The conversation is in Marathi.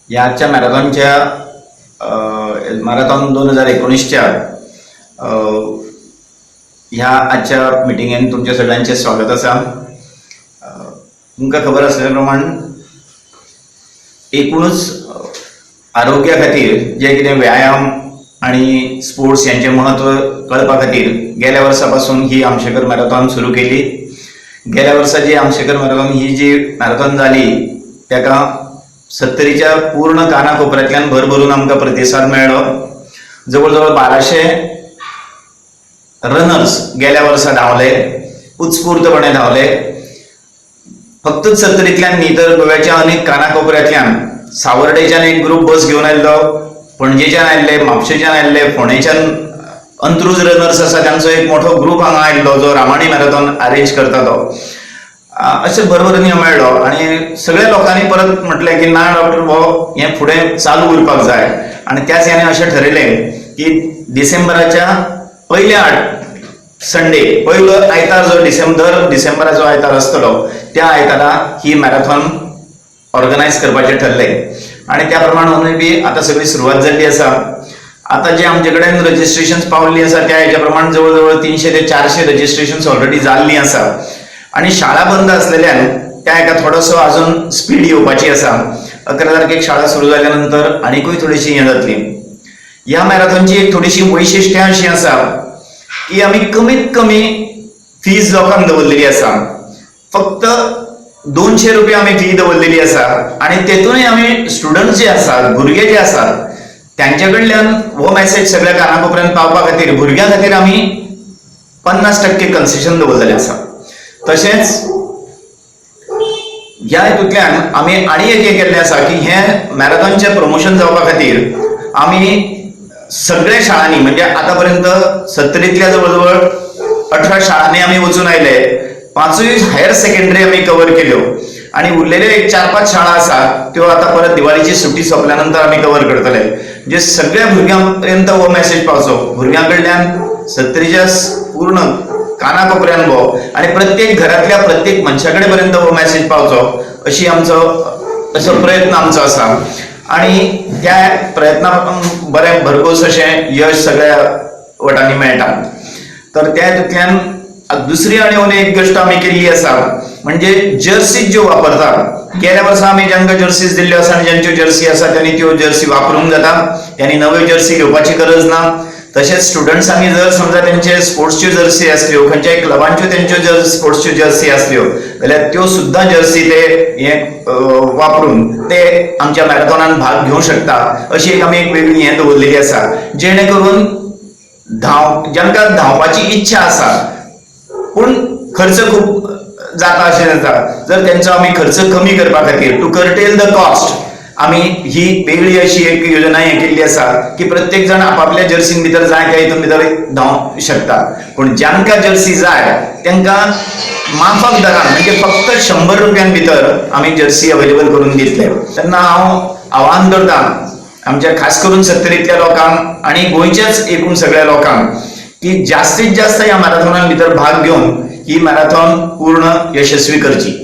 या आजच्या मॅरेथॉन 2019च्या ह्या आजच्या मिटिंगेन तुमच्या सगळ्यांचे स्वागत असा। तुमकां खबर असल्या प्रमाण एकूणच आरोग्या खातीर जे कितें व्यायाम आणि स्पोर्ट्स यांचे महत्व कळपा खातीर गेल्या वर्सापासून ही आमशेकर मॅरेथॉन सुरू केली। गेल्या वर्साची आमशेकर मॅरेथॉन ही जी मॅरेथॉन जाली त्याका 70च्या पूर्ण कानाकोपऱ्यातल्यान भरभरून आमकां प्रतिसाद मेळ्ळो। जवळ जवळ 1200 रनर्स गेल्या वर्सा धांवले, उत्स्फूर्तपणे धांवले। फक्त 70तल्यान न्ही तर गोव्याच्या अनेक कानाकोपऱ्यातल्यान सावर्डेच्यान एक ग्रुप बस घेवन आयिल्लो, पणजेच्यान आयिल्ले, म्हापशेच्यान आयिल्ले, फोंडेच्यान अंत्रुज रनर्स आसा त्यांचो एक मोठो ग्रुप हांगा आयिल्लो जो रामाणी मॅरेथॉन अरेंज करता तो। अशें भरभरून मेळ्ळो आणि सगळ्या लोकांनी परत म्हटलें की ना डॉक्टर भाऊ हें फुडें चालू उरपाक जाय। आणि त्याच याने अशें ठरयलें की डिसेंबराच्या पहिल्या संडे, पयलो आयतार जो डिसेंबराचो आयतार आसतलो त्या आयतारा ही मॅरेथॉन ऑर्गनायज करपाचें ठरलें। आणि त्या प्रमाणे बी आता सगळी सुरवात जाल्ली आसा। आता जे आमचे कडेन रजिस्ट्रेशन्स पावल्ली आसा त्या हेच्या प्रमाण जवळ जवळ 300 ते 400 रजिस्ट्रेशन्स ऑलरेडी जाल्लीं आसा। आणि शाळा बंद असलेल्यान त्या एका थोडोसो अजून स्पीड येवपाची आसा। 11 तारखेक शाळा सुरू जाल्यानंतर आनीकूय थोडीशी हें जातली। ह्या मॅरेथॉनची एक थोडीशी वैशिष्ट्य अशी आसा की आमी कमीत कमी फीज लोकांक दवरलेली आसा। फक्त 200 रुपया आमी फी दवरलेली आसा आणि तेतूनय आमी स्टुडंट्स जे आसात, भुरगे जे आसात त्यांच्या कडल्यान हो मेसेज सगळ्या कानाकोपऱ्यात पावपा खातीर भुरग्यां खातीर आमी 50% कन्सेशन दवरलेलें आसा। तशेंच ह्या हेतूंतल्यान आमी आनी एक केल्लें आसा की हें मॅरेथॉनचें प्रमोशन जावपा खातीर आमी सगळ्या शाळांनी म्हणजे आतापर्यंत 70तल्या जवळ जवळ 18 शाळांनी आमी वचून आयले। 5 हायर सेकंडरी आमी कव्हर केल्यो आणि उरलेल्यो एक 4-5 शाळा आसात त्यो आता परत दिवाळीची सुटी सोंपल्यानंतर आमी कव्हर करतले। म्हणजे सगळ्या भुरग्यांपर्यंत हो मेसेज पावचो, भुरग्यां कडल्यान 70च्या पूर्ण कानाकोपऱ्यान गो आणि प्रत्येक घरातल्या प्रत्येक मनशाकडे पर्यंत हो मेसेज पावचो अशी असो प्रयत्न आमचो आसा। आणि त्या प्रयत्नाक बरें भरघोस अशें यश सगळ्या वटांनी मेळटा। तर त्या हेतूंतल्यान दुसरी आनी एक गोष्ट आमी केल्ली आसा म्हणजे जर्सीज ज्यो वापरतात। गेल्या वर्सा आमी जांकां जर्सीज दिल्ल्यो आसा आनी ज्यांच्यो जर्सी आसा त्यांनी त्यो जर्सी वापरूंक जाता, त्यांनी नव्यो जर्सी घेवपाची गरज ना। तशेंच स्टुडंट्सांनी जर समजा तेंचे स्पोर्ट्सच्यो जर्सी आसल्यो, खंयच्याय क्लबांच्यो तेंच्यो स्पोर्ट्सच्यो जर्सी आसल्यो जाल्यार त्यो सुद्दां जर्सी ते वापरून ते आमच्या मॅरेथॉनान भाग घेवंक शकता। अशी एक आमी एक वेगळी हें दवरलेली आसा जेणे करून ज्यांकां धांवपाची इच्छा आसा पूण खर्च खूप जाता अशें जाता, जर तेंचो आमी खर्च कमी करपा खातीर टू कर्टेल द कॉस्ट आमी ही वेगळी अशी एक योजना हे केल्ली आसा की प्रत्येक जण आपापल्या जर्सीन भितर जाय त्या हितून भितर धांवंक शकता। पूण ज्यांकां जर्सी जाय तांकां माफक दरान म्हणजे फक्त 100 रुपयां भितर आमी जर्सी अवेलेबल करून दितले। तेन्ना हांव आव्हान करता आमच्या खास करून 70तल्या लोकांक आणि गोंयच्याच एकूण सगळ्या लोकांक की जास्तीत जास्त ह्या मॅरेथॉनान भितर भाग घेवन ही मॅरेथॉन पूर्ण यशस्वी करची।